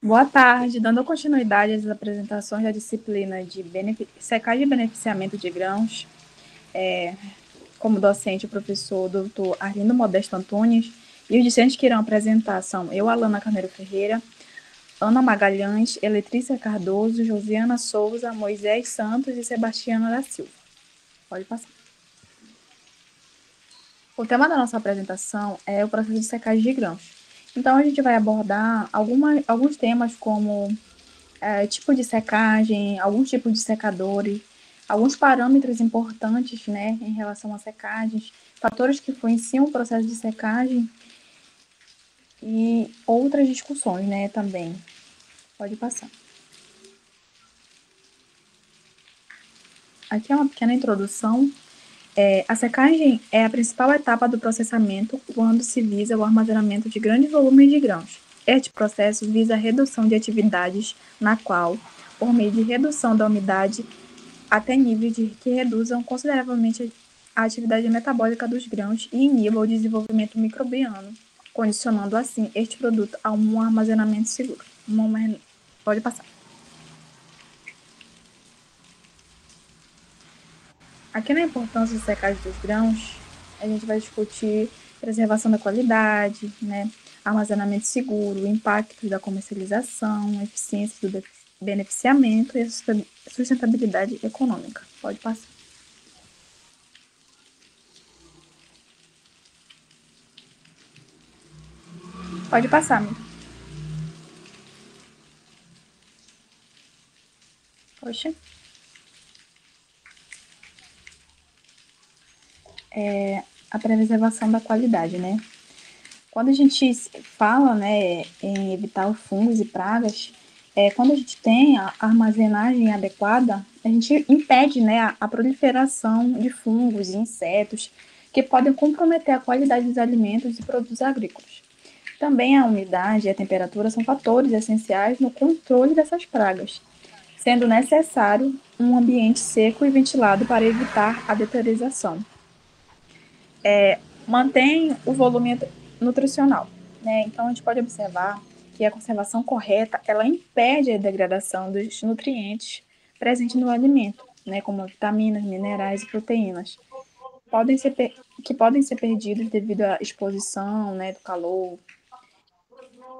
Boa tarde, dando continuidade às apresentações da disciplina de secagem e beneficiamento de grãos, como docente o professor Dr. Arlindo Modesto Antunes, e os discentes que irão apresentar são eu, Alana Carneiro Ferreira, Ana Magalhães, Eletrícia Cardoso, Josiana Souza, Moisés Santos e Sebastiana da Silva. Pode passar. O tema da nossa apresentação é o processo de secagem de grãos. Então, a gente vai abordar alguns temas como tipo de secagem, alguns tipos de secadores, alguns parâmetros importantes, né, em relação a secagens, fatores que influenciam o processo de secagem e outras discussões, né, também. Pode passar. Aqui é uma pequena introdução. A secagem é a principal etapa do processamento quando se visa o armazenamento de grandes volumes de grãos. Este processo visa a redução de atividades na qual, por meio de redução da umidade até níveis que reduzam consideravelmente a atividade metabólica dos grãos e inibam o desenvolvimento microbiano, condicionando assim este produto a um armazenamento seguro. Pode passar. Aqui na importância de secagem dos grãos, a gente vai discutir preservação da qualidade, né, armazenamento seguro, impactos da comercialização, eficiência do beneficiamento e a sustentabilidade econômica. Pode passar. Pode passar, amigo. Poxa. A preservação da qualidade, né? Quando a gente fala, né, em evitar os fungos e pragas, quando a gente tem a armazenagem adequada, a gente impede, né, a proliferação de fungos e insetos que podem comprometer a qualidade dos alimentos e produtos agrícolas. Também a umidade e a temperatura são fatores essenciais no controle dessas pragas, sendo necessário um ambiente seco e ventilado para evitar a deterioração. Mantém o volume nutricional, né? Então a gente pode observar que a conservação correta ela impede a degradação dos nutrientes presentes no alimento, né? Como vitaminas, minerais e proteínas, que podem ser perdidos devido à exposição, né? Do calor,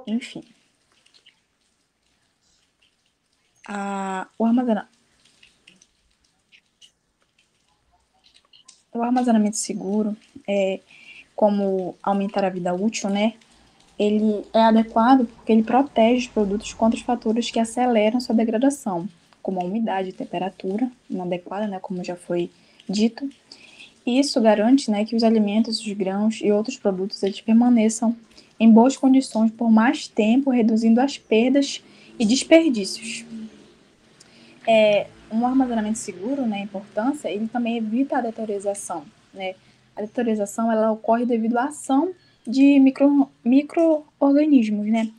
enfim. O armazenamento O armazenamento seguro, como aumentar a vida útil, né? Ele é adequado porque ele protege os produtos contra os fatores que aceleram sua degradação, como a umidade e temperatura inadequada, né? Como já foi dito. E isso garante, né, que os alimentos, os grãos e outros produtos eles permaneçam em boas condições por mais tempo, reduzindo as perdas e desperdícios. Um armazenamento seguro, né, a importância, ele também evita a deterioração, né? A deterioração ela ocorre devido à ação de micro-organismos, né?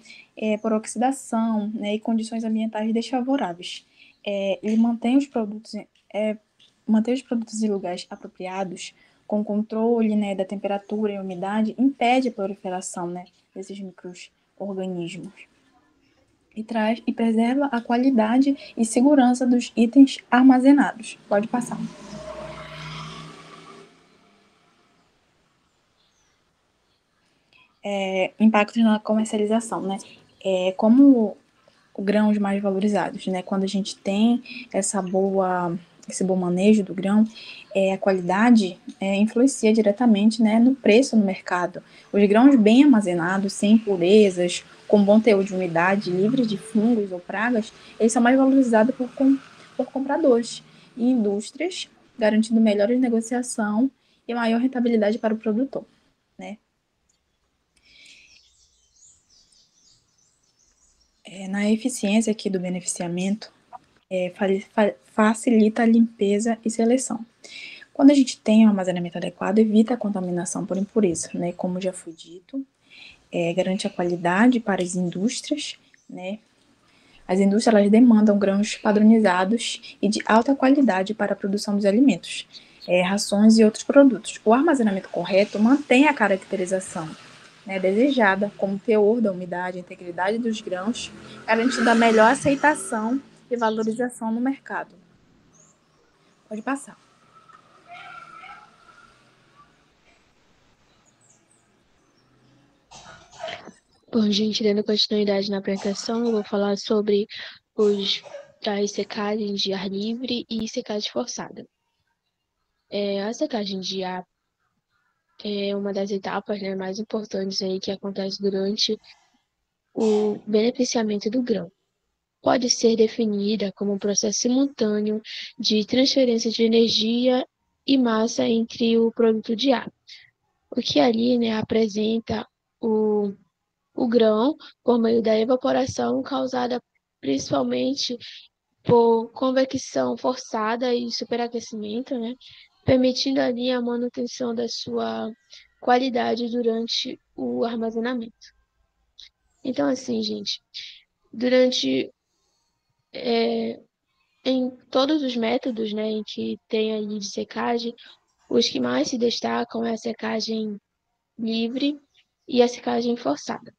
Por oxidação, né, e condições ambientais desfavoráveis. Ele mantém os produtos em lugares apropriados, com controle, né, da temperatura e umidade, impede a proliferação, né, desses micro-organismos e preserva a qualidade e segurança dos itens armazenados. Pode passar. Impactos na comercialização, né? Como grãos mais valorizados, né? Quando a gente tem esse bom manejo do grão, a qualidade influencia diretamente, né, no preço no mercado. Os grãos bem armazenados, sem impurezas, com bom teor de umidade, livres de fungos ou pragas, eles são mais valorizados por compradores e indústrias, garantindo melhor negociação e maior rentabilidade para o produtor, né? Na eficiência aqui do beneficiamento, facilita a limpeza e seleção. Quando a gente tem um armazenamento adequado, evita a contaminação por impureza, né? Como já foi dito, garante a qualidade para as indústrias, né? As indústrias elas demandam grãos padronizados e de alta qualidade para a produção dos alimentos, rações e outros produtos. O armazenamento correto mantém a caracterização, né, desejada, como o teor da umidade, a integridade dos grãos, garantindo a melhor aceitação e valorização no mercado. Pode passar. Bom, gente, dando continuidade na aplicação, eu vou falar sobre as secagens de ar livre e secagem forçada. A secagem de ar é uma das etapas, né, mais importantes aí que acontece durante o beneficiamento do grão. Pode ser definida como um processo simultâneo de transferência de energia e massa entre o produto de ar, o que ali, né, apresenta o grão por meio da evaporação causada principalmente por convecção forçada e superaquecimento, né, permitindo ali a manutenção da sua qualidade durante o armazenamento. Então, assim, gente, durante em todos os métodos, né, em que tem ali de secagem, os que mais se destacam é a secagem livre e a secagem forçada,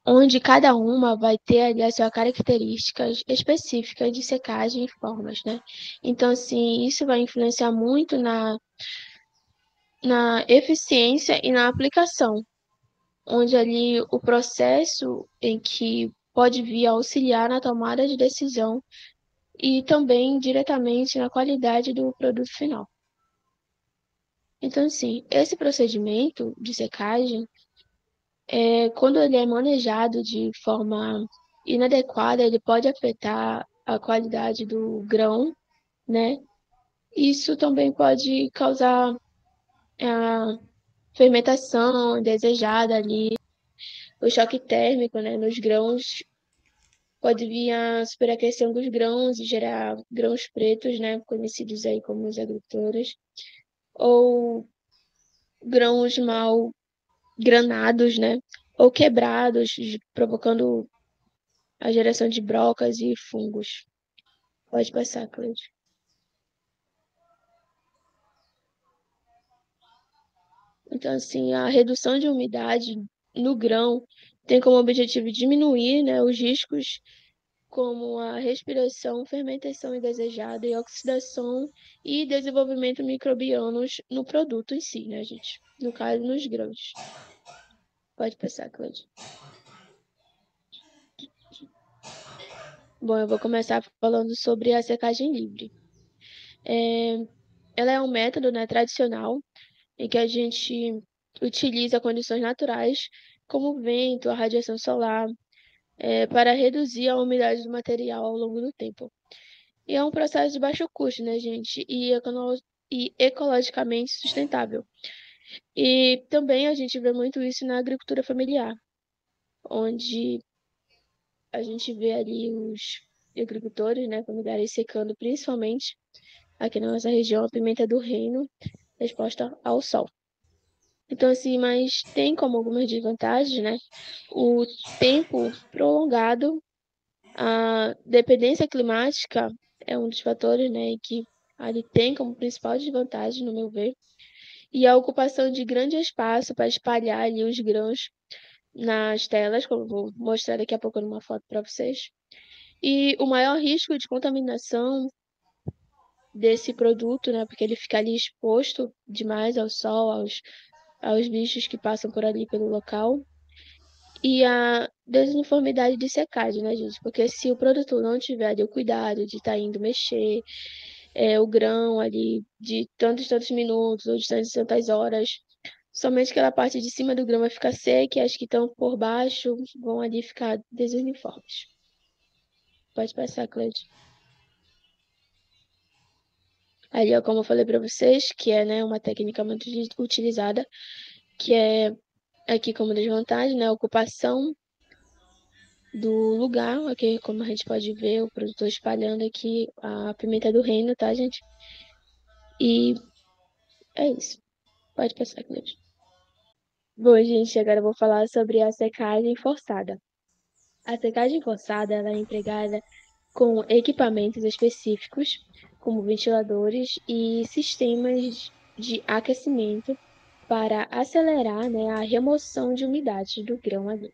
onde cada uma vai ter ali as suas características específicas de secagem e formas, né? Então, assim, isso vai influenciar muito na eficiência e na aplicação, onde ali o processo em que pode vir a auxiliar na tomada de decisão e também diretamente na qualidade do produto final. Então, assim, esse procedimento de secagem, quando ele é manejado de forma inadequada, ele pode afetar a qualidade do grão, né? Isso também pode causar a fermentação indesejada ali, o choque térmico, né, nos grãos, pode vir a superaquecer alguns grãos e gerar grãos pretos, né, conhecidos aí como os agricultores, ou grãos mal granados, né, ou quebrados, provocando a geração de brocas e fungos. Pode passar, Cleide. Então, assim, a redução de umidade no grão tem como objetivo diminuir, né, os riscos como a respiração, fermentação indesejada e oxidação e desenvolvimento microbianos no produto em si, né, gente? No caso, nos grãos. Pode passar, Cláudia. Bom, eu vou começar falando sobre a secagem livre. Ela é um método, né, tradicional em que a gente utiliza condições naturais, como o vento, a radiação solar, para reduzir a umidade do material ao longo do tempo. E é um processo de baixo custo, né, gente? E ecologicamente sustentável. E também a gente vê muito isso na agricultura familiar, onde a gente vê ali os agricultores, né, familiares secando principalmente aqui na nossa região a pimenta do reino exposta ao sol. Então, assim, mas tem como algumas desvantagens, né? O tempo prolongado, a dependência climática é um dos fatores, né, que ali tem como principal desvantagem, no meu ver, e a ocupação de grande espaço para espalhar ali os grãos nas telas, como eu vou mostrar daqui a pouco numa foto para vocês. E o maior risco de contaminação desse produto, né, porque ele fica ali exposto demais ao sol, aos bichos que passam por ali pelo local. E a desuniformidade de secagem, né, gente? Porque se o produtor não tiver ali o cuidado de estar indo mexer o grão ali de tantos minutos ou de tantas horas, somente aquela parte de cima do grão vai ficar seca e as que estão por baixo vão ali ficar desuniformes. Pode passar, Cleide. Ali, ó, como eu falei para vocês, que é, né, uma técnica muito utilizada, que é aqui como desvantagem, né, a ocupação do lugar, aqui como a gente pode ver, o produtor espalhando aqui a pimenta do reino, tá, gente? E é isso. Pode passar, Cleide. Bom, gente, agora eu vou falar sobre a secagem forçada. A secagem forçada ela é empregada com equipamentos específicos, como ventiladores e sistemas de aquecimento para acelerar, né, a remoção de umidade do grão ali.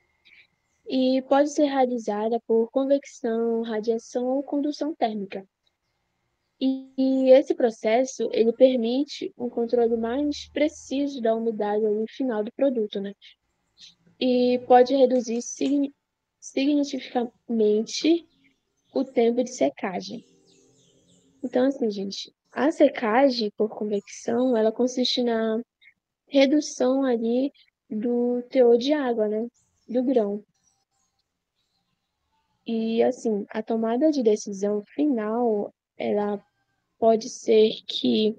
E pode ser realizada por convecção, radiação ou condução térmica. E esse processo, ele permite um controle mais preciso da umidade ali no final do produto, né? E pode reduzir significativamente o tempo de secagem. Então, assim, gente, a secagem por convecção, ela consiste na redução ali do teor de água, né, do grão. E, assim, a tomada de decisão final, ela pode ser que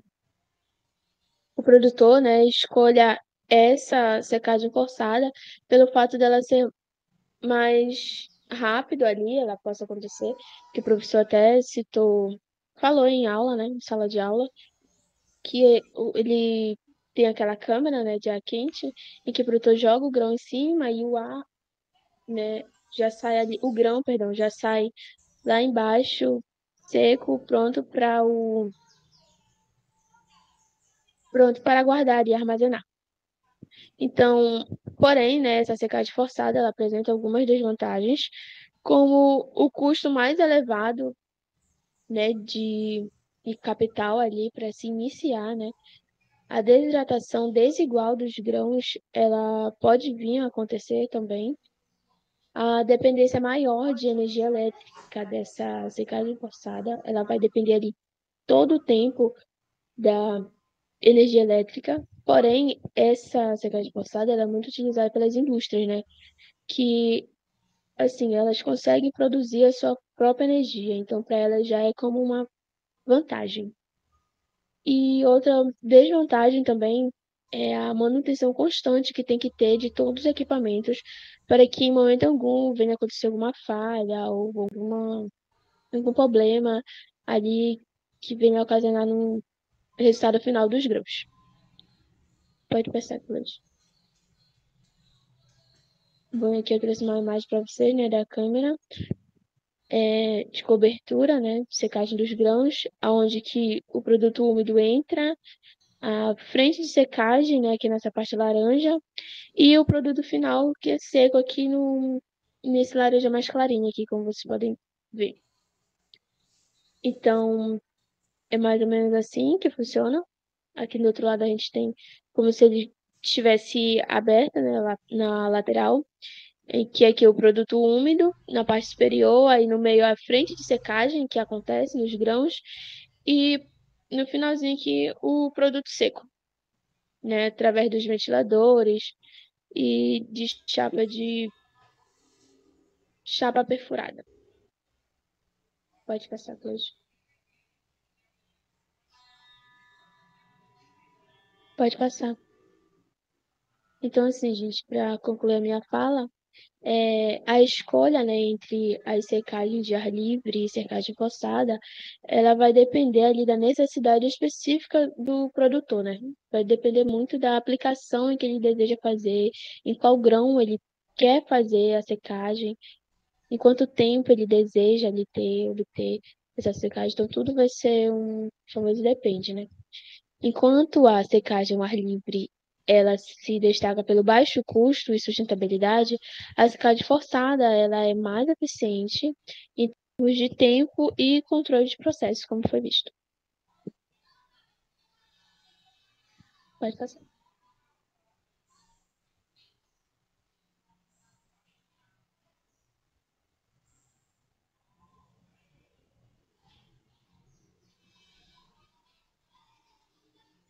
o produtor, né, escolha essa secagem forçada pelo fato dela ser mais rápido ali, ela possa acontecer, que o professor até citou, falou em aula, né, em sala de aula, que ele tem aquela câmera, né, de ar quente, em que o produtor joga o grão em cima e o ar, né, já sai ali, o grão, perdão, já sai lá embaixo, seco, pronto para guardar e armazenar. Então, porém, né, essa secagem forçada, ela apresenta algumas desvantagens, como o custo mais elevado, né, de capital ali para se iniciar, né? A desidratação desigual dos grãos, ela pode vir a acontecer também. A dependência maior de energia elétrica dessa secagem forçada, ela vai depender ali todo o tempo da energia elétrica. Porém, essa secagem forçada, ela é muito utilizada pelas indústrias, né? Que, assim, elas conseguem produzir a sua própria energia. Então, para elas já é como uma vantagem. E outra desvantagem também é a manutenção constante que tem que ter de todos os equipamentos para que em momento algum venha acontecer alguma falha ou algum problema ali que venha ocasionar no resultado final dos grãos. Pode passar, Cláudio. Bom, aqui eu trouxe uma imagem para vocês, né, da câmera de cobertura, né, de secagem dos grãos, aonde que o produto úmido entra, a frente de secagem, né, aqui nessa parte laranja, e o produto final que é seco aqui nesse laranja mais clarinho aqui, como vocês podem ver. Então, é mais ou menos assim que funciona. Aqui do outro lado a gente tem como se ele estivesse aberto, né, na lateral, em que aqui é o produto úmido, na parte superior, aí no meio a frente de secagem que acontece nos grãos, e no finalzinho aqui o produto seco, né, através dos ventiladores e de chapa perfurada. Pode passar, Cláudio. Pode passar. Então, assim, gente, para concluir a minha fala, a escolha, né, entre as secagens de ar livre e secagem forçada, ela vai depender ali da necessidade específica do produtor, né? Vai depender muito da aplicação em que ele deseja fazer, em qual grão ele quer fazer a secagem, em quanto tempo ele deseja ali obter essa secagem. Então, tudo vai ser um famoso depende, né? Enquanto a secagem ao ar livre ela se destaca pelo baixo custo e sustentabilidade, a secagem forçada ela é mais eficiente em termos de tempo e controle de processos, como foi visto. Pode passar.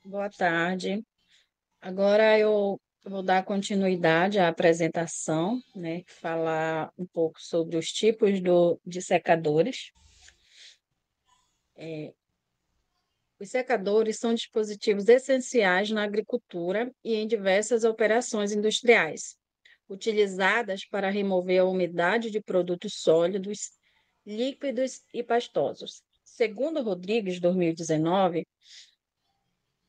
Boa tarde. Agora eu vou dar continuidade à apresentação, né? Falar um pouco sobre os tipos de secadores. Os secadores são dispositivos essenciais na agricultura e em diversas operações industriais, utilizadas para remover a umidade de produtos sólidos, líquidos e pastosos. Segundo Rodrigues, 2019,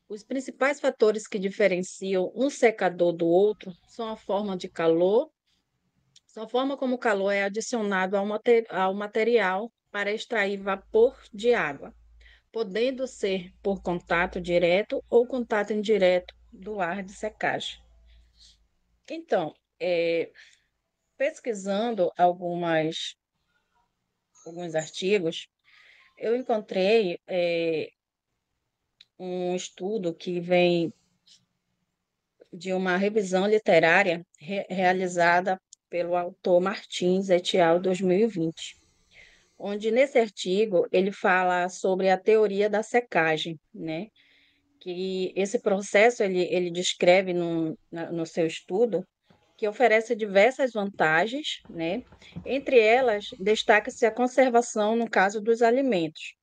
os principais fatores que diferenciam um secador do outro são a forma de calor, são a forma como o calor é adicionado ao material para extrair vapor de água. podendo ser por contato direto ou contato indireto do ar de secagem. Então, pesquisando alguns artigos, eu encontrei um estudo que vem de uma revisão literária realizada pelo autor Martins et al. 2020, onde nesse artigo ele fala sobre a teoria da secagem, né? Que esse processo ele descreve no seu estudo que oferece diversas vantagens, né? Entre elas, destaca-se a conservação no caso dos alimentos,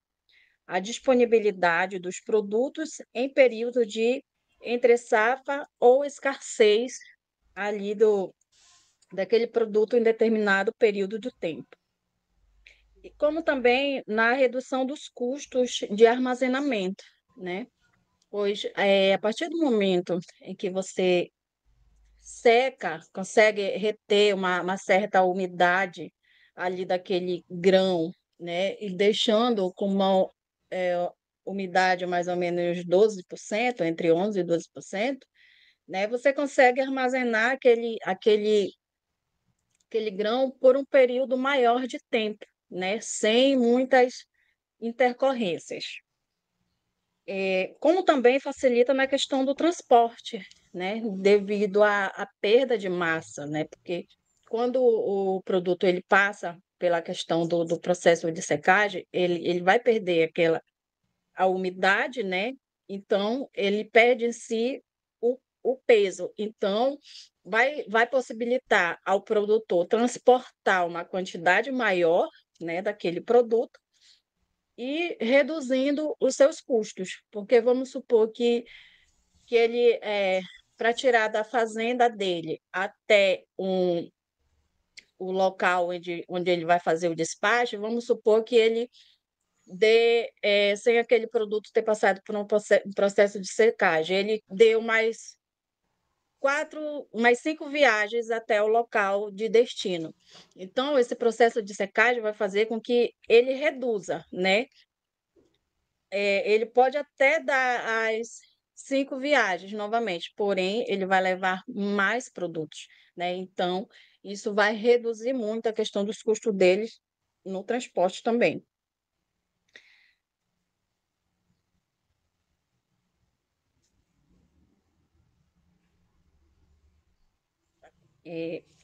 a disponibilidade dos produtos em período de entre-safra ou escassez ali daquele produto em determinado período de tempo. E como também na redução dos custos de armazenamento, né? Pois a partir do momento em que você seca, consegue reter uma certa umidade ali daquele grão, né? E deixando com uma umidade mais ou menos 12%, entre 11% e 12%, né? Você consegue armazenar aquele grão por um período maior de tempo, né? Sem muitas intercorrências. Como também facilita na questão do transporte, né? Devido à perda de massa, né? Porque quando o produto ele passa pela questão do processo de secagem, ele vai perder a umidade, né? Então, ele perde em si o peso. Então, vai possibilitar ao produtor transportar uma quantidade maior, né, daquele produto e reduzindo os seus custos, porque vamos supor que ele, para tirar da fazenda dele até o local onde ele vai fazer o despacho, vamos supor que ele sem aquele produto ter passado por um processo de secagem, ele deu mais 5 viagens até o local de destino. Então, esse processo de secagem vai fazer com que ele reduza, né? Ele pode até dar as 5 viagens novamente, porém, ele vai levar mais produtos, né? Então, isso vai reduzir muito a questão dos custos deles no transporte também.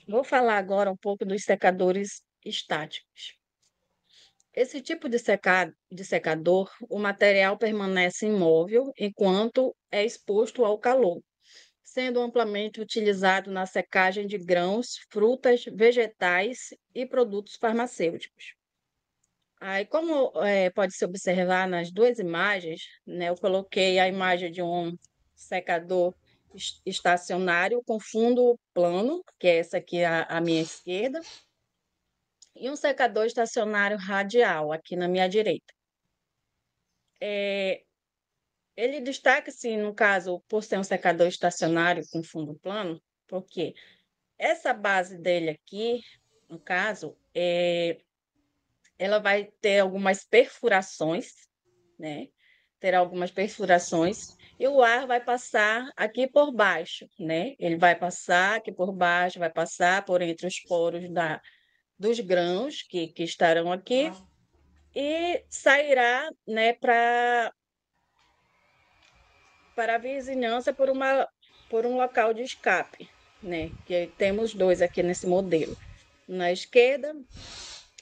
Vou falar agora um pouco dos secadores estáticos. Esse tipo de secador, o material permanece imóvel enquanto é exposto ao calor, sendo amplamente utilizado na secagem de grãos, frutas, vegetais e produtos farmacêuticos. Aí, como pode se observar nas duas imagens, né, eu coloquei a imagem de um secador estacionário com fundo plano, que é essa aqui à minha esquerda, e um secador estacionário radial aqui na minha direita. Ele destaca-se, no caso, por ser um secador estacionário com fundo plano, porque essa base dele aqui, no caso, ela vai ter algumas perfurações, né? Terá algumas perfurações e o ar vai passar aqui por baixo, né? Ele vai passar aqui por baixo, vai passar por entre os poros dos grãos que estarão aqui e sairá, né, para a vizinhança por um local de escape, né? Que temos dois aqui nesse modelo, na esquerda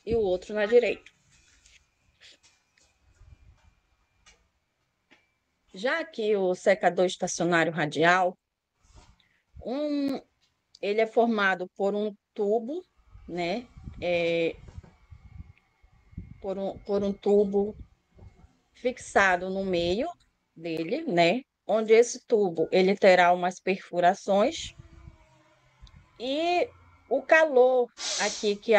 e o outro na direita. Já que o secador estacionário radial, ele é formado por um tubo, né? Por um tubo fixado no meio dele, né? Onde esse tubo ele terá umas perfurações e o calor aqui que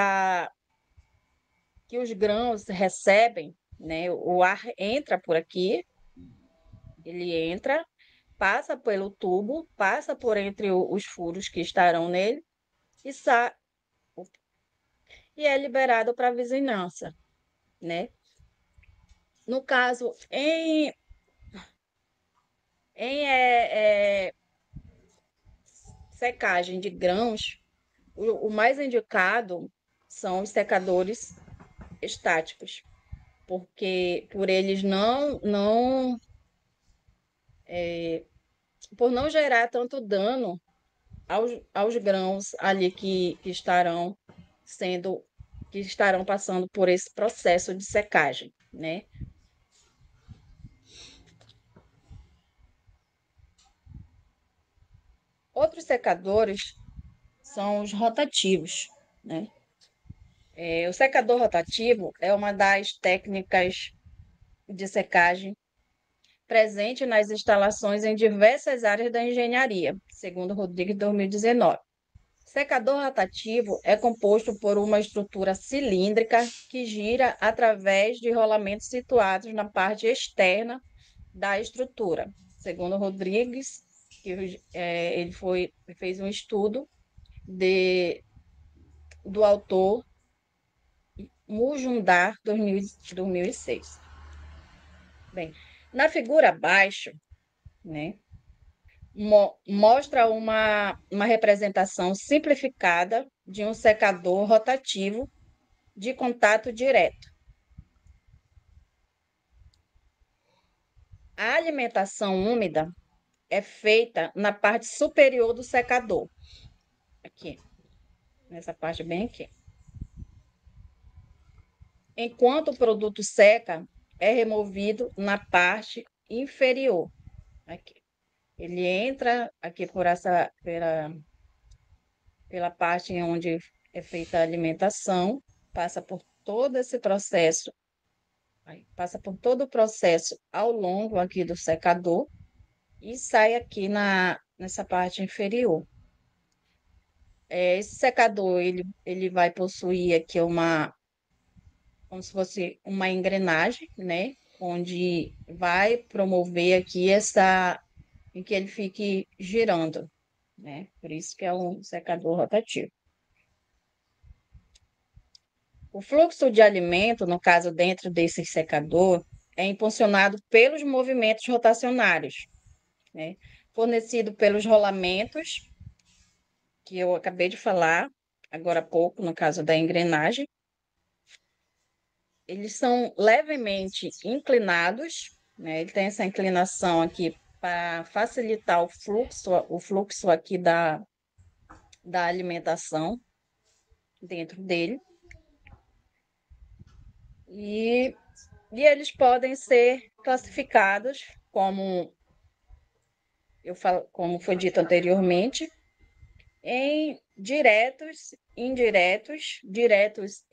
os grãos recebem, né? O ar entra por aqui, ele entra, passa pelo tubo, passa por entre os furos que estarão nele e sai e é liberado para a vizinhança, né? No caso, em secagem de grãos, o mais indicado são os secadores estáticos, porque por eles por não gerar tanto dano aos grãos ali que estarão passando por esse processo de secagem, né? Outros secadores são os rotativos, né? O secador rotativo é uma das técnicas de secagem presente nas instalações em diversas áreas da engenharia, segundo Rodrigues, 2019. Secador rotativo é composto por uma estrutura cilíndrica que gira através de rolamentos situados na parte externa da estrutura. Segundo Rodrigues, ele fez um estudo do autor Mujumdar, 2006. Bem, na figura abaixo, né, mostra uma representação simplificada de um secador rotativo de contato direto. A alimentação úmida é feita na parte superior do secador, aqui, nessa parte bem aqui. Enquanto o produto seca, é removido na parte inferior, aqui. Ele entra aqui pela parte onde é feita a alimentação, passa por todo esse processo, passa por todo o processo ao longo aqui do secador e sai aqui nessa parte inferior. Esse secador, ele vai possuir aqui como se fosse uma engrenagem, né? Onde vai promover aqui em que ele fique girando, né? Por isso que é um secador rotativo. O fluxo de alimento, no caso dentro desse secador, é impulsionado pelos movimentos rotacionários, né? Fornecido pelos rolamentos, que eu acabei de falar agora há pouco, no caso da engrenagem. Eles são levemente inclinados, né? Ele tem essa inclinação aqui para facilitar o fluxo aqui da alimentação dentro dele. E eles podem ser classificados como foi dito anteriormente, em diretos, indiretos, diretos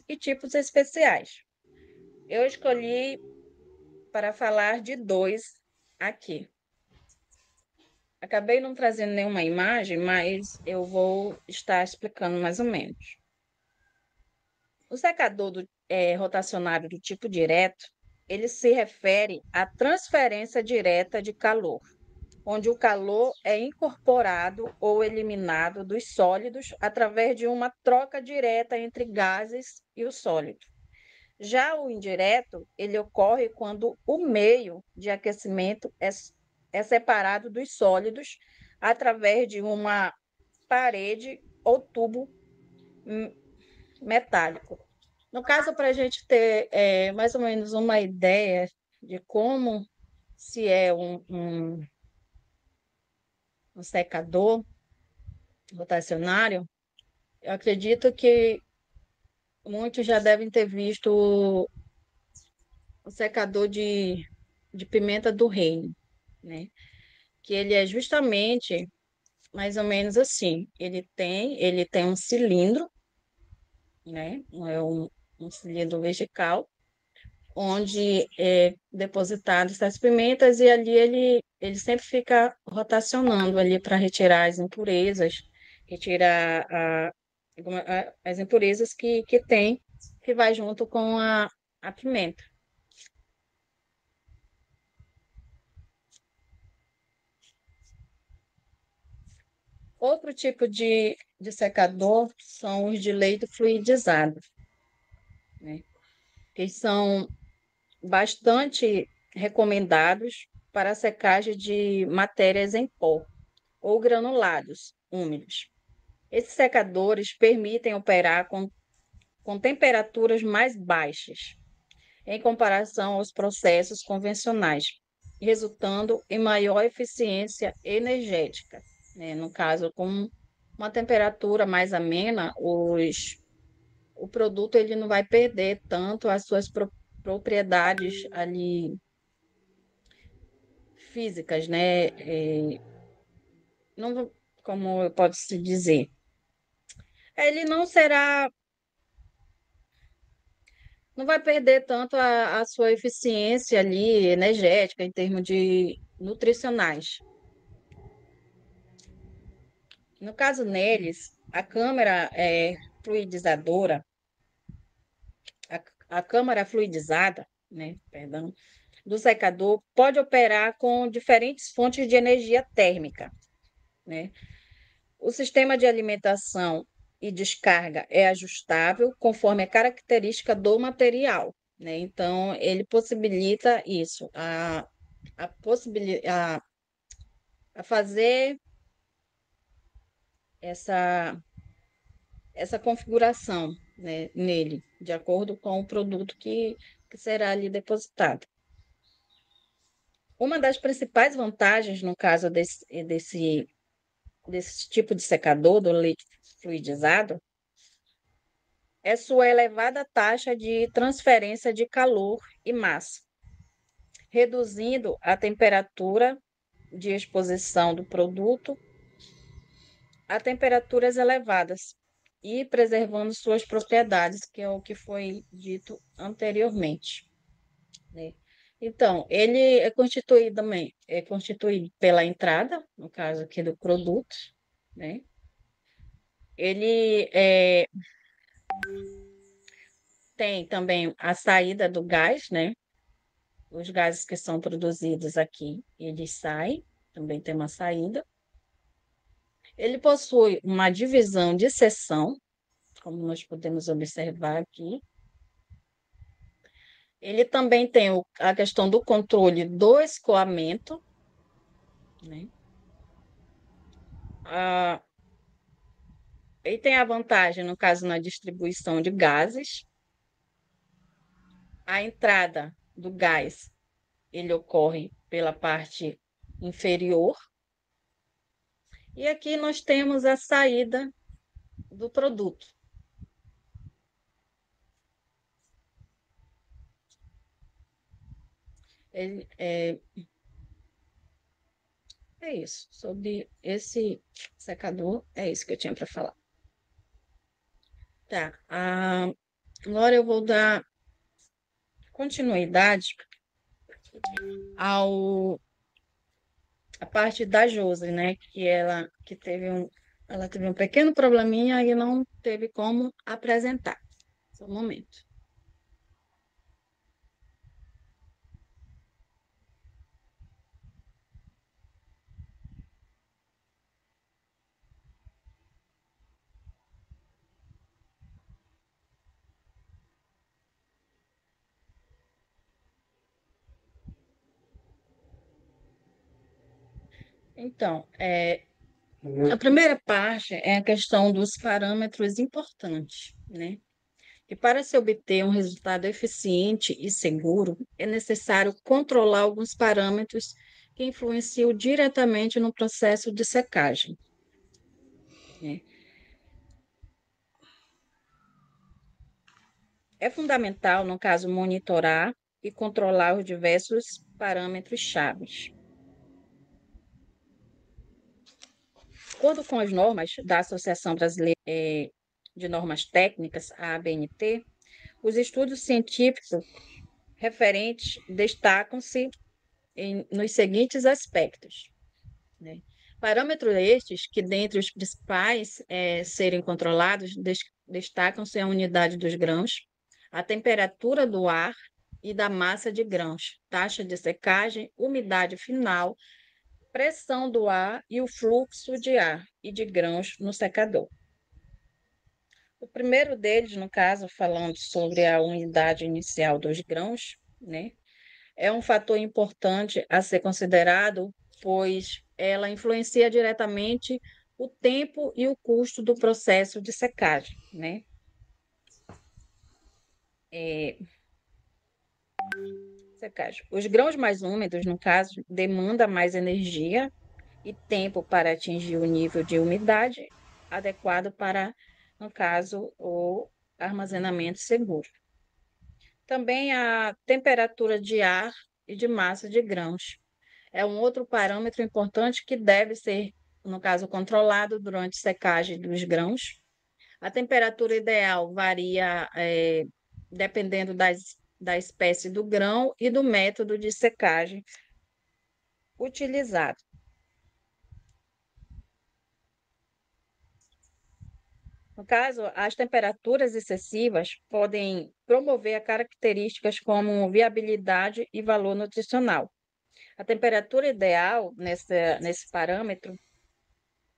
e tipos especiais. Eu escolhi para falar de 2 aqui. Acabei não trazendo nenhuma imagem, mas eu vou estar explicando mais ou menos. O secador rotacionário do tipo direto, ele se refere à transferência direta de calor, onde o calor é incorporado ou eliminado dos sólidos através de uma troca direta entre gases e o sólido. Já o indireto, ele ocorre quando o meio de aquecimento é separado dos sólidos através de uma parede ou tubo metálico. No caso, para a gente ter mais ou menos uma ideia de como se é um secador rotacionário, eu acredito que muitos já devem ter visto o secador de pimenta do reino, né? Que ele é justamente mais ou menos assim. Ele tem um cilindro, né? É um cilindro vertical, onde é depositado essas pimentas e ali ele sempre fica rotacionando ali para retirar as impurezas, retirar as impurezas que tem, que vai junto com a pimenta. Outro tipo de secador são os de leito fluidizado, né? Que são bastante recomendados para a secagem de matérias em pó ou granulados úmidos. Esses secadores permitem operar com temperaturas mais baixas em comparação aos processos convencionais, resultando em maior eficiência energética, né? No caso, com uma temperatura mais amena, o produto ele não vai perder tanto as suas propriedades ali físicas, né? Não, como eu posso se dizer, ele não vai perder tanto a sua eficiência ali energética em termos de nutricionais. No caso neles, a câmara fluidizadora, a câmara fluidizada, né, perdão, do secador pode operar com diferentes fontes de energia térmica, né? O sistema de alimentação e descarga é ajustável conforme a característica do material, né? Então, ele possibilita isso, a fazer essa, essa configuração, né, nele, de acordo com o produto que será ali depositado. Uma das principais vantagens, no caso desse tipo de secador, do leite fluidizado, é sua elevada taxa de transferência de calor e massa, reduzindo a temperatura de exposição do produto a temperaturas elevadas e preservando suas propriedades, que é o que foi dito anteriormente, né? Então, ele é constituído pela entrada, no caso aqui do produto, né? Ele tem também a saída do gás, né? Os gases que são produzidos aqui, eles saem, também tem uma saída. Ele possui uma divisão de seção, como nós podemos observar aqui. Ele também tem a questão do controle do escoamento, né? Ele tem a vantagem, no caso, na distribuição de gases. A entrada do gás, ele ocorre pela parte inferior. E aqui nós temos a saída do produto. Ele, é isso. Sobre esse secador, é isso que eu tinha para falar. Tá. Agora eu vou dar continuidade a parte da Josi, né? Ela teve um pequeno probleminha e não teve como apresentar. Só um momento. Então, a primeira parte é a questão dos parâmetros importantes, né? E para se obter um resultado eficiente e seguro, é necessário controlar alguns parâmetros que influenciam diretamente no processo de secagem, né? É fundamental, no caso, monitorar e controlar os diversos parâmetros chaves. De acordo com as normas da Associação Brasileira de Normas Técnicas, a ABNT, os estudos científicos referentes destacam-se nos seguintes aspectos, né? Parâmetros estes que, dentre os principais serem controlados, destacam-se a unidade dos grãos, a temperatura do ar e da massa de grãos, taxa de secagem, umidade final, pressão do ar e o fluxo de ar e de grãos no secador. O primeiro deles, no caso, falando sobre a umidade inicial dos grãos, né? É um fator importante a ser considerado, pois ela influencia diretamente o tempo e o custo do processo de secagem, né? É, secagem. Os grãos mais úmidos, no caso, demandam mais energia e tempo para atingir o nível de umidade adequado para, no caso, o armazenamento seguro. Também a temperatura de ar e de massa de grãos. É um outro parâmetro importante que deve ser, no caso, controlado durante a secagem dos grãos. A temperatura ideal varia, dependendo da espécie do grão e do método de secagem utilizado. No caso, as temperaturas excessivas podem promover características como viabilidade e valor nutricional. A temperatura ideal nesse parâmetro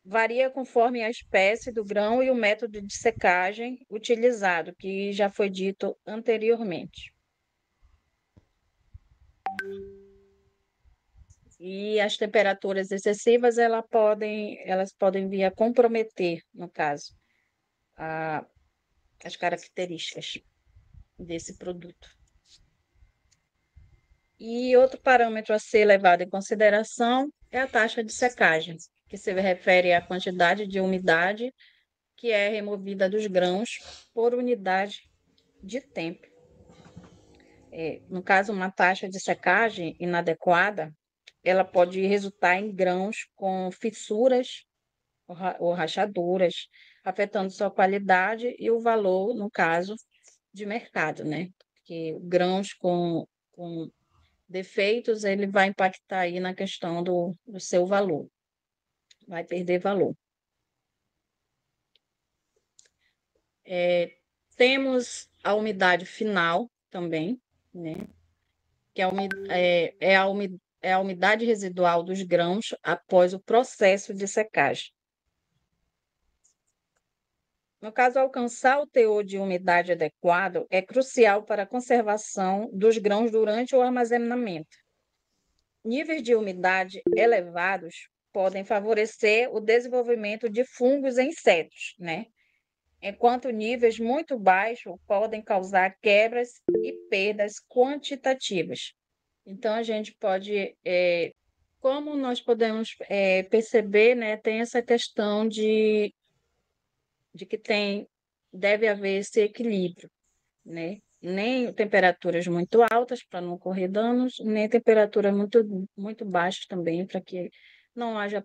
varia conforme a espécie do grão e o método de secagem utilizado, que já foi dito anteriormente. E as temperaturas excessivas, elas podem vir a comprometer, no caso, as características desse produto. E outro parâmetro a ser levado em consideração é a taxa de secagem, que se refere à quantidade de umidade que é removida dos grãos por unidade de tempo. No caso, uma taxa de secagem inadequada, ela pode resultar em grãos com fissuras ou rachaduras, afetando sua qualidade e o valor, no caso, de mercado, né? Porque grãos com defeitos, ele vai impactar aí na questão do seu valor, vai perder valor. Temos a umidade final também, né? Que é a umidade residual dos grãos após o processo de secagem. No caso, alcançar o teor de umidade adequado é crucial para a conservação dos grãos durante o armazenamento. Níveis de umidade elevados podem favorecer o desenvolvimento de fungos e insetos, né? Enquanto níveis muito baixos podem causar quebras e perdas quantitativas. Então, a gente pode, como nós podemos perceber, né, tem essa questão de que deve haver esse equilíbrio, né? Nem temperaturas muito altas para não ocorrer danos, nem temperaturas muito baixas também, para que não haja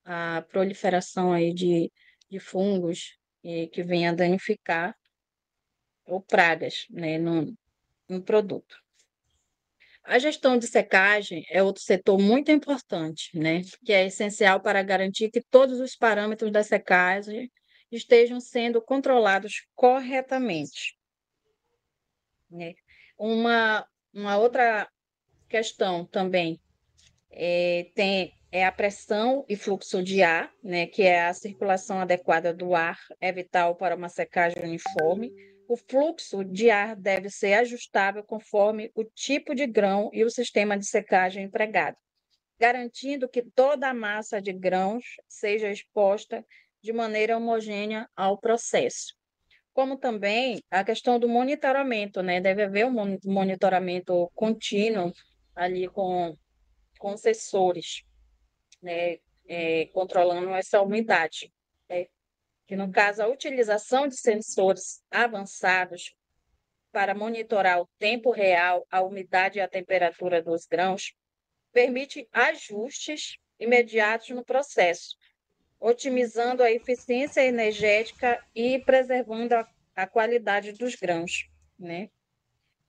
a proliferação aí de fungos que venha a danificar ou pragas, né, no produto. A gestão de secagem é outro setor muito importante, né, que é essencial para garantir que todos os parâmetros da secagem estejam sendo controlados corretamente, né? Uma outra questão também é a pressão e fluxo de ar, né, que é a circulação adequada do ar, é vital para uma secagem uniforme. O fluxo de ar deve ser ajustável conforme o tipo de grão e o sistema de secagem empregado, garantindo que toda a massa de grãos seja exposta de maneira homogênea ao processo. Como também a questão do monitoramento, né? Deve haver um monitoramento contínuo ali com sensores, né? Controlando essa umidade, né? Que no caso a utilização de sensores avançados para monitorar o tempo real, a umidade e a temperatura dos grãos permite ajustes imediatos no processo, otimizando a eficiência energética e preservando a qualidade dos grãos, né?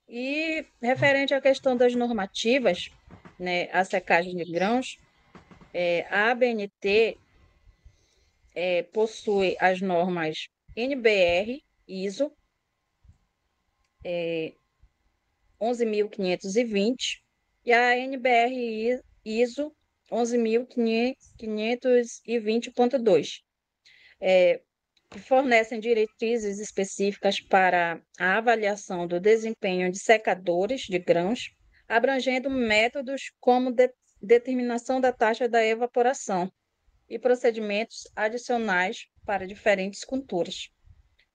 E referente à questão das normativas, né, a secagem de grãos, a ABNT possui as normas NBR, ISO 11.520 e a NBR ISO 11.520.2. que fornecem diretrizes específicas para a avaliação do desempenho de secadores de grãos, abrangendo métodos como determinação da taxa da evaporação e procedimentos adicionais para diferentes culturas.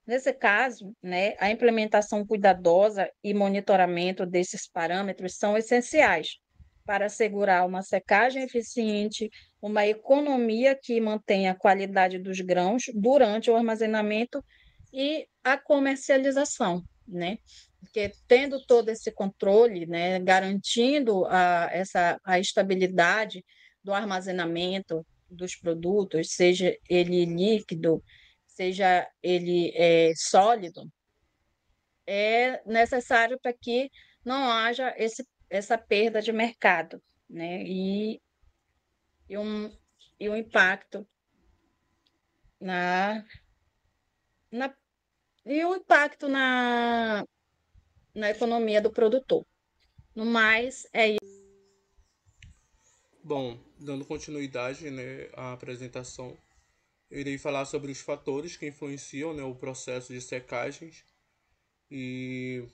Nesse caso, né, a implementação cuidadosa e monitoramento desses parâmetros são essenciais para assegurar uma secagem eficiente, uma economia que mantenha a qualidade dos grãos durante o armazenamento e a comercialização, né? Porque tendo todo esse controle, né, garantindo a estabilidade do armazenamento dos produtos, seja ele líquido, seja ele sólido, é necessário para que não haja essa perda de mercado, né? E, um, e um impacto na, na, e um impacto na economia do produtor. No mais, é isso. Bom, dando continuidade, né, à apresentação, eu irei falar sobre os fatores que influenciam, né, o processo de secagens e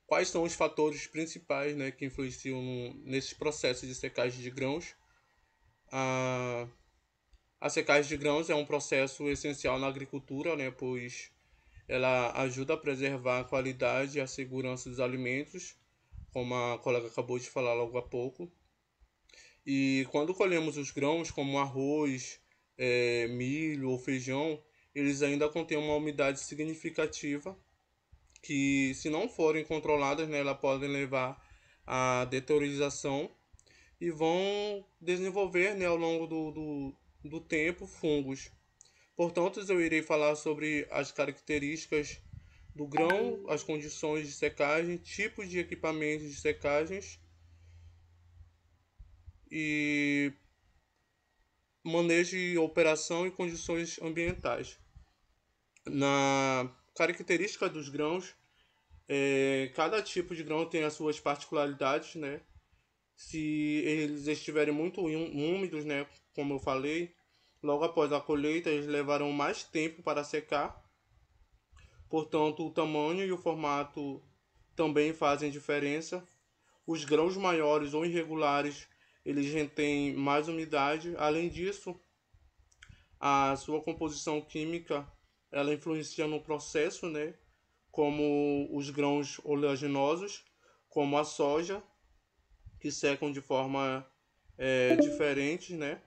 quais são os fatores principais, né, que influenciam nesse processo de secagem de grãos. A, a secagem de grãos é um processo essencial na agricultura, né, pois ela ajuda a preservar a qualidade e a segurança dos alimentos, como a colega acabou de falar logo há pouco. E quando colhemos os grãos, como arroz, milho ou feijão, eles ainda contêm uma umidade significativa que, se não forem controladas, né, elas podem levar à deteriorização e vão desenvolver, né, ao longo do tempo fungos. Portanto, eu irei falar sobre as características do grão, as condições de secagem, tipos de equipamentos de secagens e manejo e operação e condições ambientais. Na característica dos grãos, cada tipo de grão tem as suas particularidades, né? Se eles estiverem muito úmidos, né, como eu falei, logo após a colheita eles levarão mais tempo para secar. Portanto, o tamanho e o formato também fazem diferença. Os grãos maiores ou irregulares, eles retêm mais umidade. Além disso, a sua composição química, ela influencia no processo, né? Como os grãos oleaginosos, como a soja, que secam de forma diferente, né?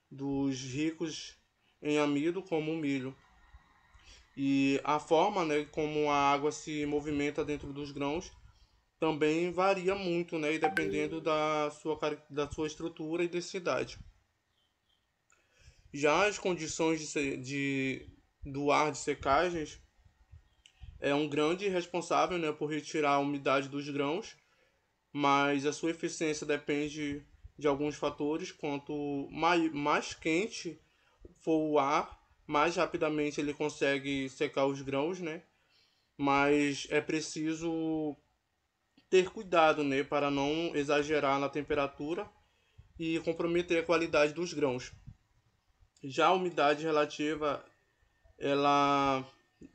Dos ricos em amido, como o milho. E a forma, né, como a água se movimenta dentro dos grãos também varia muito, né, e dependendo da sua estrutura e densidade. Já as condições do ar de secagens é um grande responsável, né, por retirar a umidade dos grãos, mas a sua eficiência depende de alguns fatores. Quanto mais quente for o ar, mais rapidamente ele consegue secar os grãos, né? Mas é preciso ter cuidado, né, para não exagerar na temperatura e comprometer a qualidade dos grãos. Já a umidade relativa, ela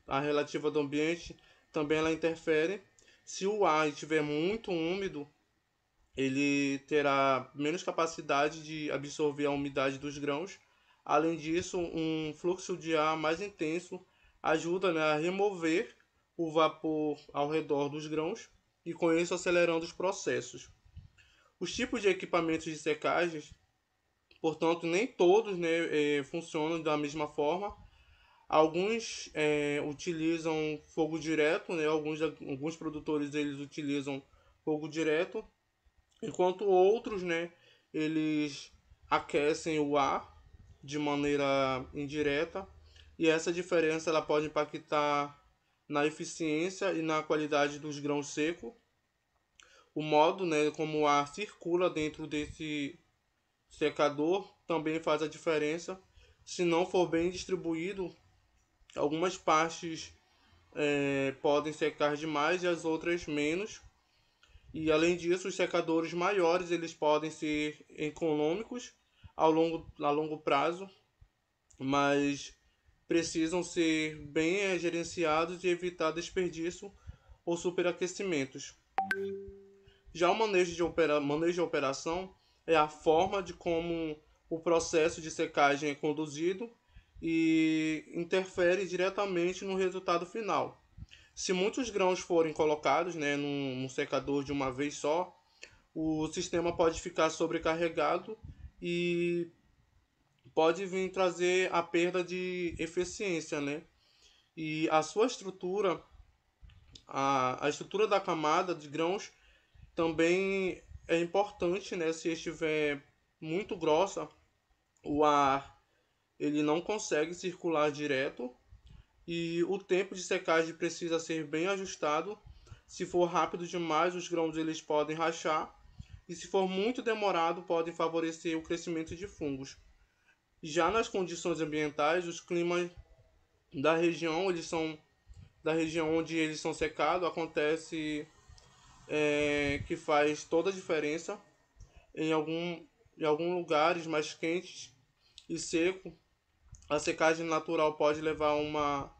a relativa do ambiente também ela interfere. Se o ar estiver muito úmido, ele terá menos capacidade de absorver a umidade dos grãos. Além disso, um fluxo de ar mais intenso ajuda, né, a remover o vapor ao redor dos grãos e com isso acelerando os processos. Os tipos de equipamentos de secagem, portanto, nem todos, né, funcionam da mesma forma. Alguns utilizam fogo direto, né, alguns produtores eles utilizam fogo direto, enquanto outros, né, eles aquecem o ar de maneira indireta, e essa diferença ela pode impactar na eficiência e na qualidade dos grãos secos. O modo, né, como o ar circula dentro desse secador também faz a diferença. Se não for bem distribuído, algumas partes podem secar demais e as outras menos. E além disso, os secadores maiores eles podem ser econômicos a longo prazo, mas precisam ser bem gerenciados e evitar desperdício ou superaquecimentos. Já o manejo de operação é a forma de como o processo de secagem é conduzido e interfere diretamente no resultado final. Se muitos grãos forem colocados, né, num secador de uma vez só, o sistema pode ficar sobrecarregado e pode vir trazer a perda de eficiência, né? E a sua estrutura, a estrutura da camada de grãos também é importante, né? Se estiver muito grossa, o ar ele não consegue circular direto e o tempo de secagem precisa ser bem ajustado. Se for rápido demais, os grãos eles podem rachar e se for muito demorado, podem favorecer o crescimento de fungos. Já nas condições ambientais, os climas da região, eles são da região onde eles são secados, acontece que faz toda a diferença. Em alguns lugares mais quentes e seco, a secagem natural pode levar a uma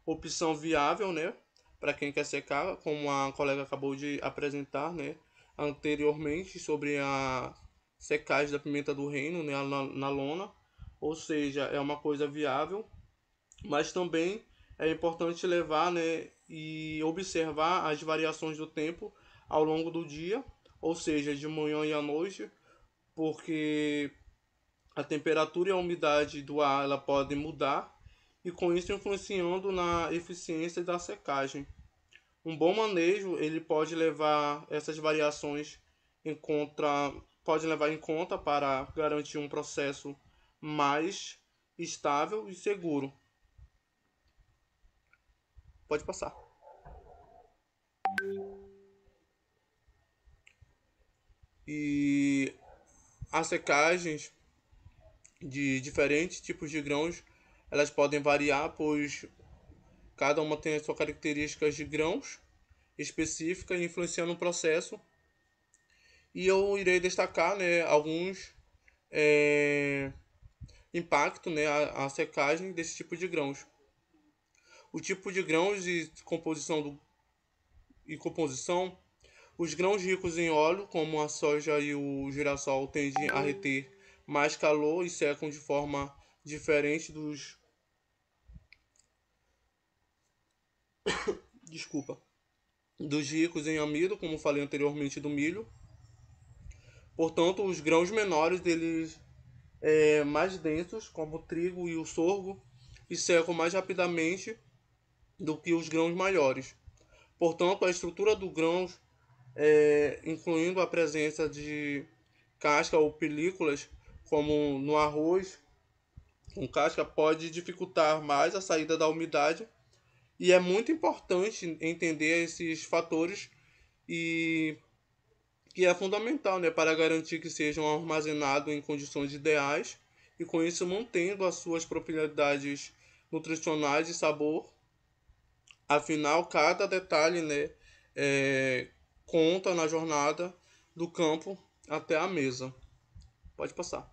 opção viável, né, para quem quer secar, como a colega acabou de apresentar, né, anteriormente sobre a secagem da pimenta do reino, né, na lona, ou seja, é uma coisa viável, mas também é importante levar, né, e observar as variações do tempo ao longo do dia, ou seja, de manhã e à noite, porque a temperatura e a umidade do ar ela podem mudar e com isso influenciando na eficiência da secagem. Um bom manejo ele pode levar essas variações em conta, pode levar em conta para garantir um processo mais estável e seguro. Pode passar. E as secagens de diferentes tipos de grãos, elas podem variar, pois cada uma tem as suas características de grãos específicas influenciando o processo. E eu irei destacar, né, alguns é, impactos, né, a secagem desse tipo de grãos. O tipo de grãos e composição, os grãos ricos em óleo, como a soja e o girassol, tendem a reter mais calor e secam de forma diferente desculpa, dos ricos em amido, como falei anteriormente do milho. Portanto, os grãos menores eles mais densos, como o trigo e o sorgo, e secam mais rapidamente do que os grãos maiores. Portanto, a estrutura do grãos, incluindo a presença de casca ou películas, como no arroz, com casca, pode dificultar mais a saída da umidade. E é muito importante entender esses fatores e que é fundamental, né, para garantir que sejam armazenados em condições ideais e com isso mantendo as suas propriedades nutricionais e sabor. Afinal, cada detalhe, né, conta na jornada do campo até a mesa. Pode passar.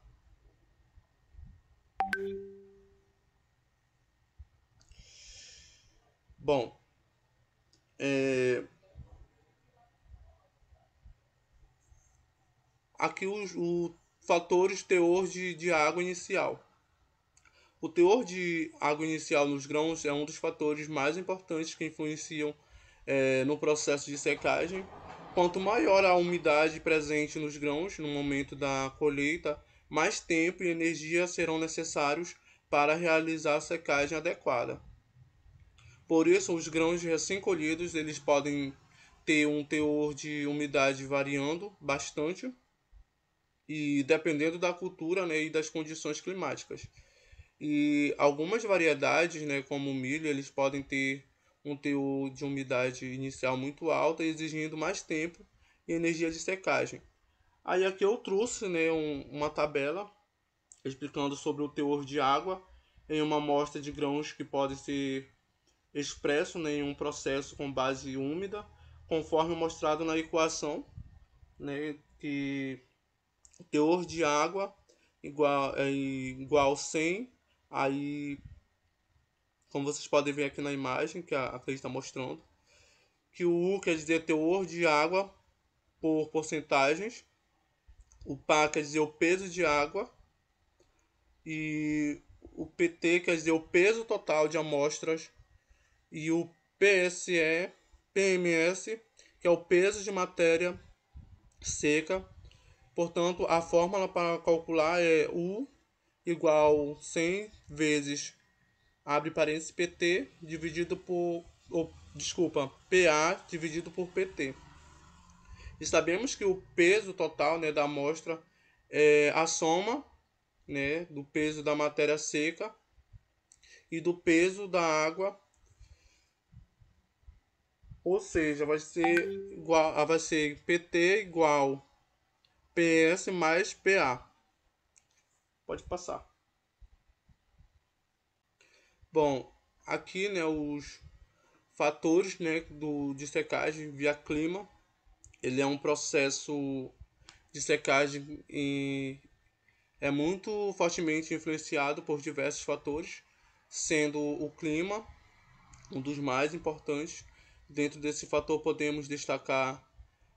Bom, aqui os fatores teor de água inicial. O teor de água inicial nos grãos é um dos fatores mais importantes que influenciam no processo de secagem. Quanto maior a umidade presente nos grãos no momento da colheita, mais tempo e energia serão necessários para realizar a secagem adequada. Por isso, os grãos recém-colhidos eles podem ter um teor de umidade variando bastante e dependendo da cultura, né, e das condições climáticas. E algumas variedades, né, como o milho, eles podem ter um teor de umidade inicial muito alta, exigindo mais tempo e energia de secagem. Aí aqui eu trouxe, né, uma tabela explicando sobre o teor de água em uma amostra de grãos que pode ser expresso, né, em um processo com base úmida, conforme mostrado na equação, né, que teor de água igual 100, aí como vocês podem ver aqui na imagem que a Cris está mostrando, que o U quer dizer teor de água por porcentagens, o PA quer dizer o peso de água e o PT quer dizer o peso total de amostras e o PMS, que é o peso de matéria seca. Portanto, a fórmula para calcular é U igual 100 vezes, abre parênteses, PT dividido por, PA dividido por PT. E sabemos que o peso total, né, da amostra é a soma, né, do peso da matéria seca e do peso da água, ou seja, vai ser PT igual PS mais PA. Pode passar. Bom, aqui, né, os fatores, né, de secagem via clima. Ele é um processo de secagem e é muito fortemente influenciado por diversos fatores, sendo o clima um dos mais importantes. Dentro desse fator podemos destacar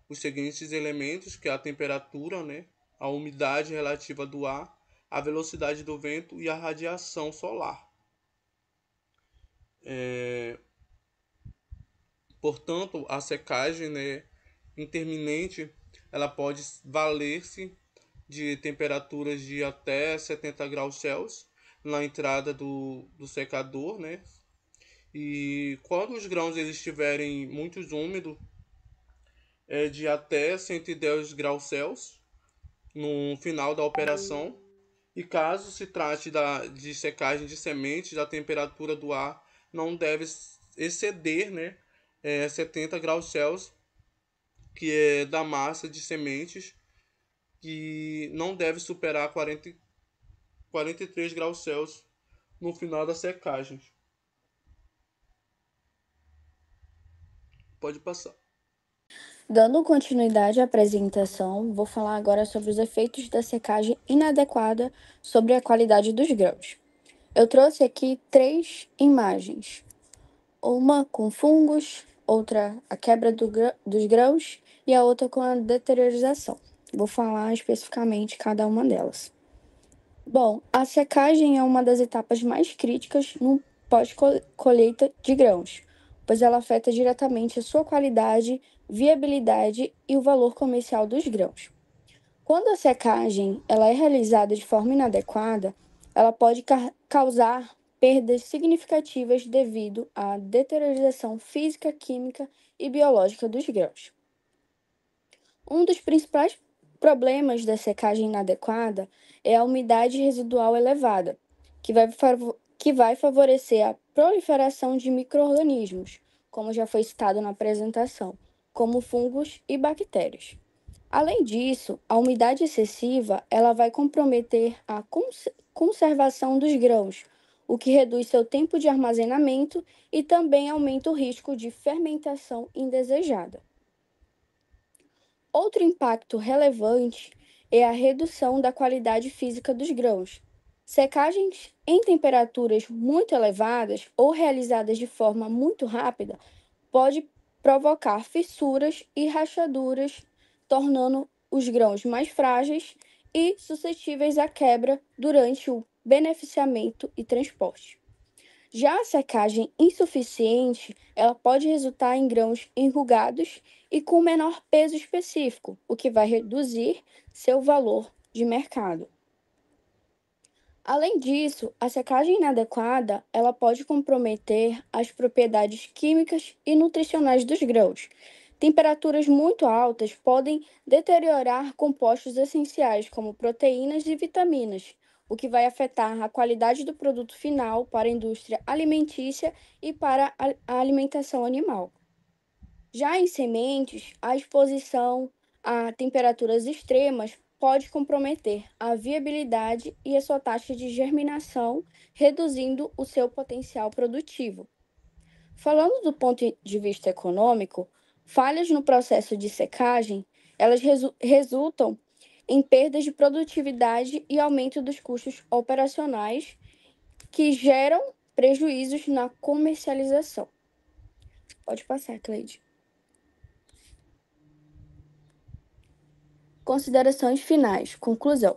os seguintes elementos, que é a temperatura, né, a umidade relativa do ar, a velocidade do vento e a radiação solar. Portanto, a secagem, né, intermitente, ela pode valer-se de temperaturas de até 70 graus Celsius na entrada do secador, né? E quando os grãos eles estiverem muito úmidos, é de até 110 graus Celsius no final da operação. E caso se trate de secagem de sementes, a temperatura do ar não deve exceder, né, 70 graus Celsius, que é da massa de sementes, que não deve superar 43 graus Celsius no final da secagem. Pode passar. Dando continuidade à apresentação, vou falar agora sobre os efeitos da secagem inadequada sobre a qualidade dos grãos. Eu trouxe aqui 3 imagens. Uma com fungos, outra a quebra dos grãos e a outra com a deteriorização. Vou falar especificamente cada uma delas. Bom, a secagem é uma das etapas mais críticas no pós-colheita de grãos, pois ela afeta diretamente a sua qualidade, viabilidade e o valor comercial dos grãos. Quando a secagem ela é realizada de forma inadequada, ela pode causar perdas significativas devido à deteriorização física, química e biológica dos grãos. Um dos principais problemas da secagem inadequada é a umidade residual elevada, que vai favorecer a proliferação de micro-organismos, como já foi citado na apresentação, como fungos e bactérias. Além disso, a umidade excessiva ela vai comprometer a conservação dos grãos, o que reduz seu tempo de armazenamento e também aumenta o risco de fermentação indesejada. Outro impacto relevante é a redução da qualidade física dos grãos. Secagens em temperaturas muito elevadas ou realizadas de forma muito rápida pode provocar fissuras e rachaduras, tornando os grãos mais frágeis e suscetíveis à quebra durante o beneficiamento e transporte. Já a secagem insuficiente, ela pode resultar em grãos enrugados e com menor peso específico, o que vai reduzir seu valor de mercado. Além disso, a secagem inadequada, ela pode comprometer as propriedades químicas e nutricionais dos grãos. Temperaturas muito altas podem deteriorar compostos essenciais como proteínas e vitaminas, o que vai afetar a qualidade do produto final para a indústria alimentícia e para a alimentação animal. Já em sementes, a exposição a temperaturas extremas pode comprometer a viabilidade e a sua taxa de germinação, reduzindo o seu potencial produtivo. Falando do ponto de vista econômico, falhas no processo de secagem, elas resultam em perdas de produtividade e aumento dos custos operacionais que geram prejuízos na comercialização. Pode passar, Cleide. Considerações finais. Conclusão.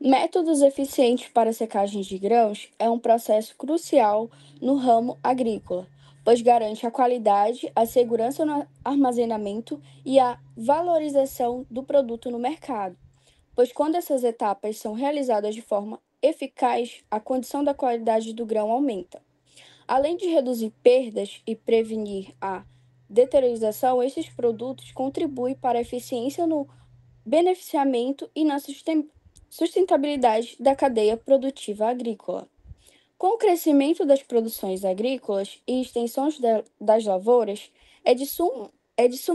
Métodos eficientes para secagem de grãos é um processo crucial no ramo agrícola, pois garante a qualidade, a segurança no armazenamento e a valorização do produto no mercado. Pois quando essas etapas são realizadas de forma eficaz, a condição da qualidade do grão aumenta. Além de reduzir perdas e prevenir a deterioração, esses produtos contribuem para a eficiência no beneficiamento e na sustentabilidade da cadeia produtiva agrícola. Com o crescimento das produções agrícolas e extensões das lavouras, é de suma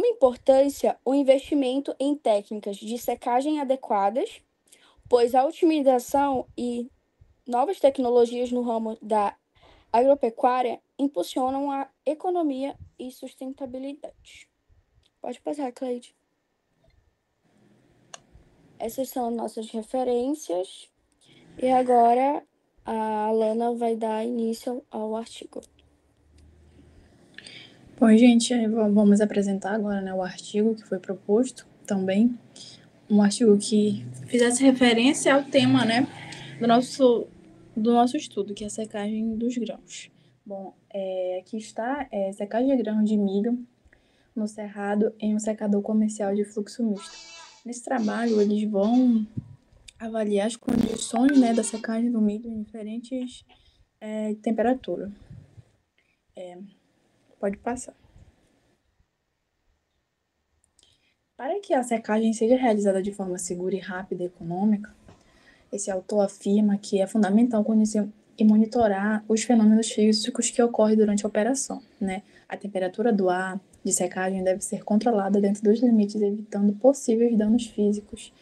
importância o investimento em técnicas de secagem adequadas, pois a otimização e novas tecnologias no ramo da agropecuária impulsionam a economia e sustentabilidade. Pode passar, Cleide. Essas são nossas referências. E agora a Alana vai dar início ao artigo. Bom, gente, vamos apresentar agora, né, o artigo que foi proposto também. Um artigo que fizesse referência ao tema, né, do nosso estudo, que é a secagem dos grãos. Bom, aqui está secagem de grãos de milho no cerrado em um secador comercial de fluxo misto. Nesse trabalho, eles vão avaliar as condições, né, da secagem do milho em diferentes temperaturas. Pode passar. Para que a secagem seja realizada de forma segura e rápida e econômica, esse autor afirma que é fundamental conhecer e monitorar os fenômenos físicos que ocorrem durante a operação, né? A temperatura do ar de secagem deve ser controlada dentro dos limites, evitando possíveis danos físicos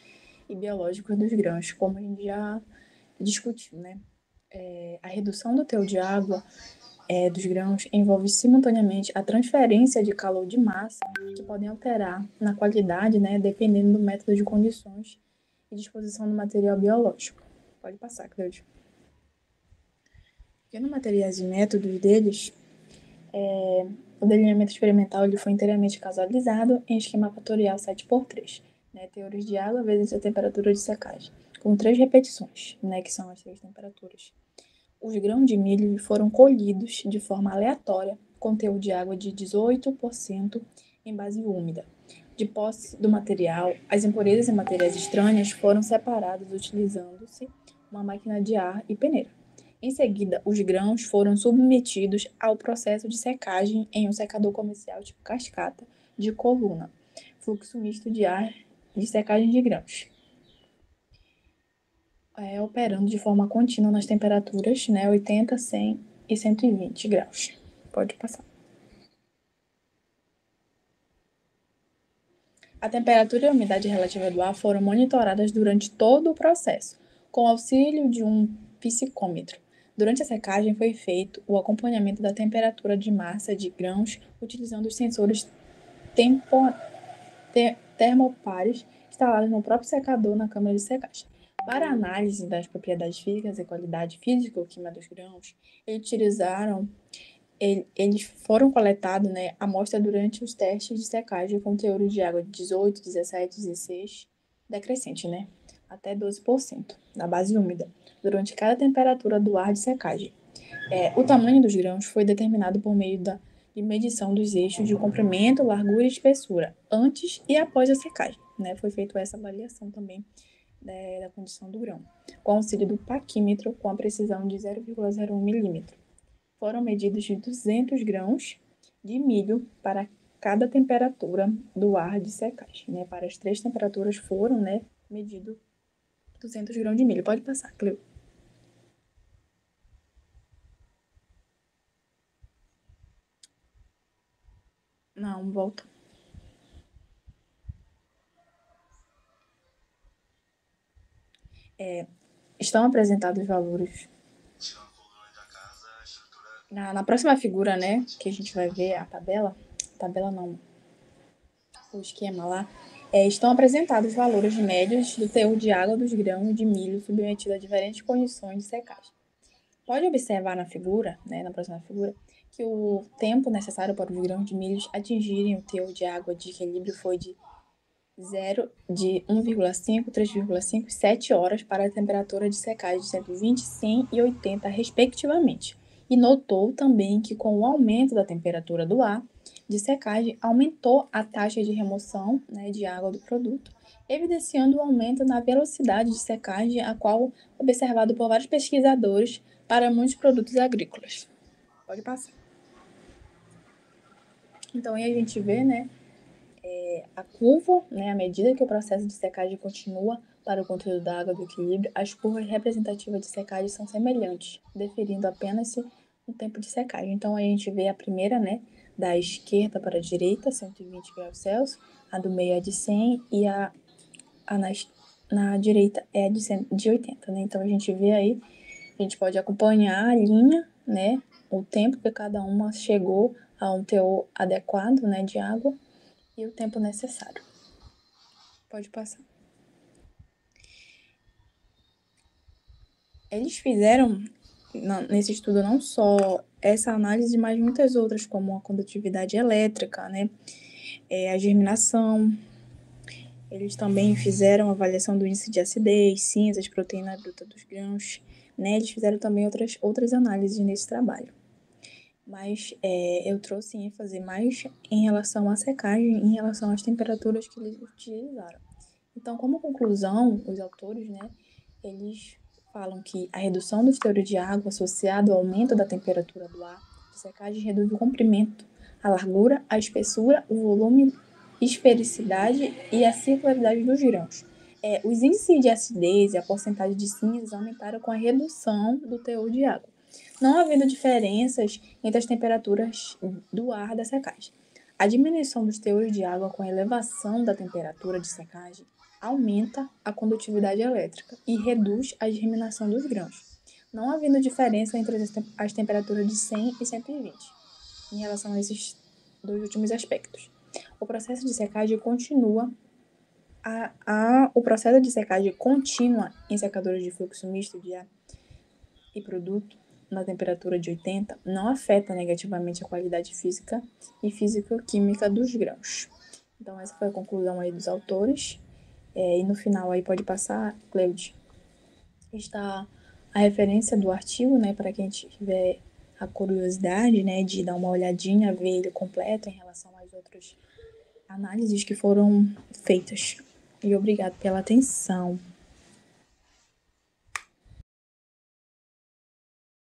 e biológicos dos grãos, como a gente já discutiu, né? A redução do teor de água dos grãos envolve simultaneamente a transferência de calor de massa, que podem alterar na qualidade, né, dependendo do método de condições e disposição do material biológico. Pode passar, Cláudio. Porque no materiais e métodos deles, o delineamento experimental ele foi inteiramente casualizado em esquema fatorial 7x3, né, teores de água vezes a temperatura de secagem, com 3 repetições, né, que são as 3 temperaturas. Os grãos de milho foram colhidos de forma aleatória, com teor de água de 18% em base úmida. De posse do material, as impurezas e materiais estranhos foram separados utilizando-se uma máquina de ar e peneira. Em seguida, os grãos foram submetidos ao processo de secagem em um secador comercial tipo cascata de coluna, fluxo misto de ar de secagem de grãos. Operando de forma contínua nas temperaturas, né, 80, 100 e 120 graus. Pode passar. A temperatura e a umidade relativa do ar foram monitoradas durante todo o processo, com auxílio de um psicômetro. Durante a secagem foi feito o acompanhamento da temperatura de massa de grãos utilizando os sensores termopares instalados no próprio secador na câmara de secagem. Para a análise das propriedades físicas e qualidade física ou química dos grãos, eles foram coletados, né, amostra durante os testes de secagem com teores de água de 18, 17, 16, decrescente, né, até 12% na base úmida, durante cada temperatura do ar de secagem. O tamanho dos grãos foi determinado por meio de medição dos eixos de comprimento, largura e espessura, antes e após a secagem, né, foi feita essa avaliação também da condição do grão, com auxílio do paquímetro com a precisão de 0,01 milímetro. Foram medidos de 200 grãos de milho para cada temperatura do ar de secagem, né? Para as 3 temperaturas foram, né, medido 200 grãos de milho. Pode passar, Cleo. Não, volta. Estão apresentados os valores. Na próxima figura, né, que a gente vai ver a tabela não, o esquema lá, estão apresentados os valores médios do teor de água dos grãos de milho submetido a diferentes condições de secagem. Pode observar na figura, né, na próxima figura, que o tempo necessário para os grãos de milho atingirem o teor de água de equilíbrio foi de 1,5, 3,5 e 7 horas para a temperatura de secagem de 120, 100 e 80, respectivamente. E notou também que com o aumento da temperatura do ar de secagem, aumentou a taxa de remoção, né, de água do produto, evidenciando o aumento na velocidade de secagem, a qual observado por vários pesquisadores para muitos produtos agrícolas. Pode passar. Então, aí a gente vê, né, a curva, né, à medida que o processo de secagem continua para o conteúdo da água do equilíbrio, as curvas representativas de secagem são semelhantes, deferindo apenas o tempo de secagem. Então, a gente vê a primeira, né, da esquerda para a direita, 120 graus Celsius, a do meio é de 100 e a na direita é de 80, né? Então, a gente vê aí, a gente pode acompanhar a linha, né, o tempo que cada uma chegou a um teor adequado, né, de água, e o tempo necessário. Pode passar. Eles fizeram, nesse estudo, não só essa análise, mas muitas outras, como a condutividade elétrica, né? A germinação. Eles também fizeram avaliação do índice de acidez, cinzas, proteína bruta dos grãos, né? Eles fizeram também outras análises nesse trabalho. Mas eu trouxe ênfase mais em relação à secagem, em relação às temperaturas que eles utilizaram. Então, como conclusão, os autores, né, eles falam que a redução dos teores de água associado ao aumento da temperatura do ar de secagem reduz o comprimento, a largura, a espessura, o volume, esfericidade e a circularidade dos grãos. Os índices de acidez e a porcentagem de cinzas aumentaram com a redução do teor de água, não havendo diferenças entre as temperaturas do ar da secagem. A diminuição dos teores de água com a elevação da temperatura de secagem aumenta a condutividade elétrica e reduz a germinação dos grãos, não havendo diferença entre as temperaturas de 100 e 120, em relação a esses dois últimos aspectos. O processo de secagem contínua em secadores de fluxo misto de ar e produto na temperatura de 80 não afeta negativamente a qualidade física e físico-química dos grãos. Então, essa foi a conclusão aí dos autores. E no final aí pode passar, Cleude, está a referência do artigo, né, para quem tiver a curiosidade, né, de dar uma olhadinha, ver ele completo em relação às outras análises que foram feitas. E obrigado pela atenção.